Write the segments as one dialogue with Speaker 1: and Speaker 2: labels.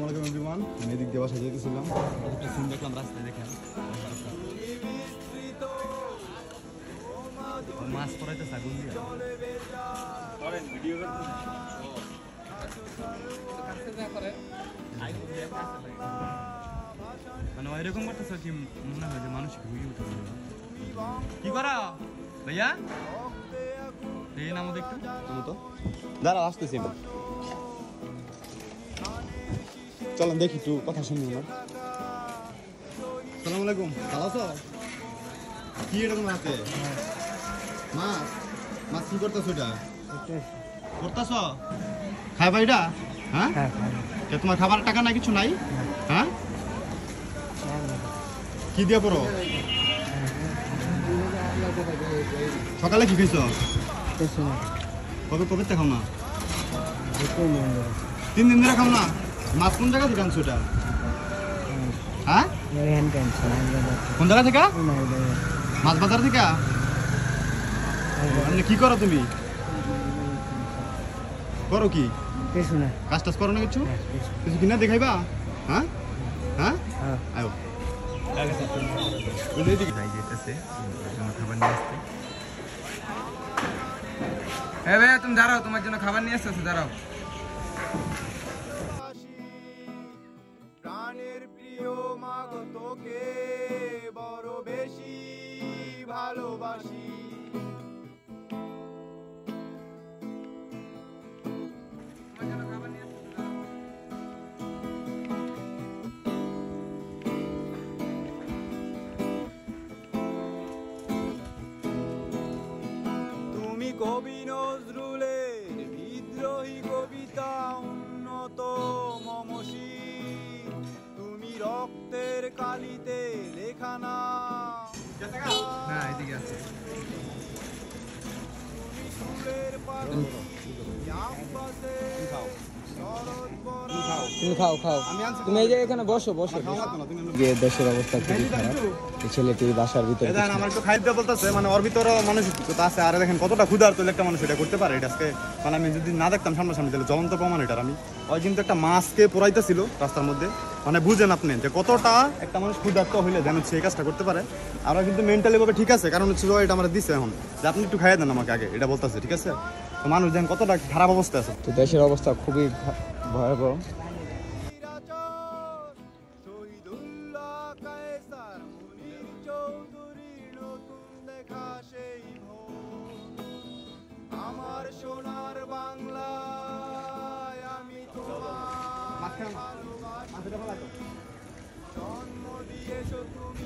Speaker 1: আসসালামু আলাইকুম এভরিওয়ান। আমি এদিক দিয়ে বাসা যেতেছিলাম,
Speaker 2: একটা সিন দেখলাম রাস্তায় দেখেন মাছ পড়াইতে ছাগল দিয়ে মানে ওইরকম করতেছ কি মনে হয় যে মানুষ ঘুরিয়ে উঠে কি করা ভাইয়া এই নাম দেখতে
Speaker 1: তো দাঁড়া আসতেছি আমি। চলেন দেখি একটু কথা শুনি না। আসসালামু আলাইকুম, ভালো আছো? কি এরকম হাতে মাছ মাছ কি করতেছো? এটা করতেছ খাইবা এটা? হ্যাঁ তোমার খাবার টাকা নাই, কিছু নাই? হ্যাঁ কি দিয়ে পড়ো? সকালে কি খাইছো? কবে কবে খাও না? 3 দিন ধরে খাও না? মাছ কোন জায়গা থেকে আনছো এটা? হ্যাঁ কোন জায়গা থেকে? মাছ বাজার থেকে? মানে কি করো তুমি? করো কি কাজ টাজ করো না? কিছু কিছু কিনা দেখাইবা? হ্যাঁ হ্যাঁ আয়ো
Speaker 2: খাবার নিয়ে আসতে। হ্যাঁ ভাইয়া তুমি দাঁড়াও, তোমার জন্য খাবার নিয়ে আসতেছে, দাঁড়াও।
Speaker 3: প্রাণের প্রিয় মাগো তোকে বড় বেশি ভালোবাসি। তুমি কবি নজরুলের বিদ্রোহী কবিতা উন্নত মমশী, তুমি রক্তের কালিতে লেখা না
Speaker 2: এদিকে আছে।
Speaker 3: তুমি সুরের পাখি ক্যাম্পাসে
Speaker 4: তুমি খাও খাও, তুমি এই যে এখানে বসো বসো। দেশের অবস্থা খুবই খারাপ, এই ছেলেটি বাসার ভিতরে
Speaker 1: আমার একটু খাইতে বলতেছে, মানে ওর ভিতরে মানসিকতা আছে। আর দেখেন কতটা ক্ষুধার্ত একটা মানুষ এটা করতে পারে। এটা আজকে মানে আমি যদি না দেখতাম সামনাসামনি তাহলে জ্বলন্ত প্রমাণ এটার। আমি ওই কিন্তু একটা মাছকে পোড়াইতেছিল রাস্তার মধ্যে, মানে বুঝেন আপনি যে কতটা একটা মানুষ ক্ষুধার্ত হইলে যেন সে এই কাজটা করতে পারে। আমরা কিন্তু মেন্টালি ভাবে ঠিক আছে, কারণ হচ্ছে এটা আমার দিচ্ছে এখন যে আপনি একটু খাইয়ে দেন আমাকে আগে, এটা বলতেছে। ঠিক আছে, তো মানুষ দেখেন কতটা খারাপ অবস্থা আছে।
Speaker 4: তো দেশের অবস্থা খুবই ভয়াবহ।
Speaker 3: শহীদুল্লাহ কায়সার মুনির চৌধুরীর নতুন দেখা সেই ভোর। আমার সোনার বাংলায় আমি তোমার জন্ম দিয়েছো তুমি।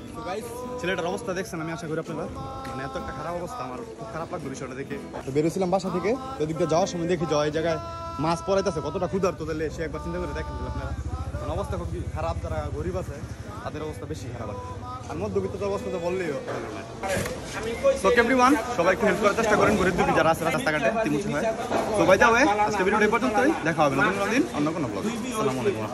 Speaker 1: ছেলেটার অবস্থা দেখছেন, আমি আশা করি আপনারা মানে এত একটা খারাপ অবস্থা, আমার খুব খারাপ লাগলো বিষয়টা দেখে। তো বেরোছিলাম বাসা থেকে, ওদিক দিয়ে যাওয়ার সময় দেখি যে এই জায়গায় মাছ পড়াইতেছে, কতটা ক্ষুধার্ত তাহলে সে একবার চিন্তা করে দেখেন আপনারা। মানে অবস্থা খুব খারাপ, যারা গরিব আছে তাদের অবস্থা বেশি খারাপ আছে। আর মধ্যবিত্তদের অবস্থা তো বললেই সো এভরিওয়ান, সবাই একটু হেল্প করার চেষ্টা করেন গরিব দুঃখী যারা আছে রাস্তাঘাটে তিমুচি হয়। তো বাই দ্য ওয়ে, আজকে ভিডিওটা এই পর্যন্তই, দেখা হবে নতুন দিন অন্য কোনো ব্লগ। আসসালামু আলাইকুম।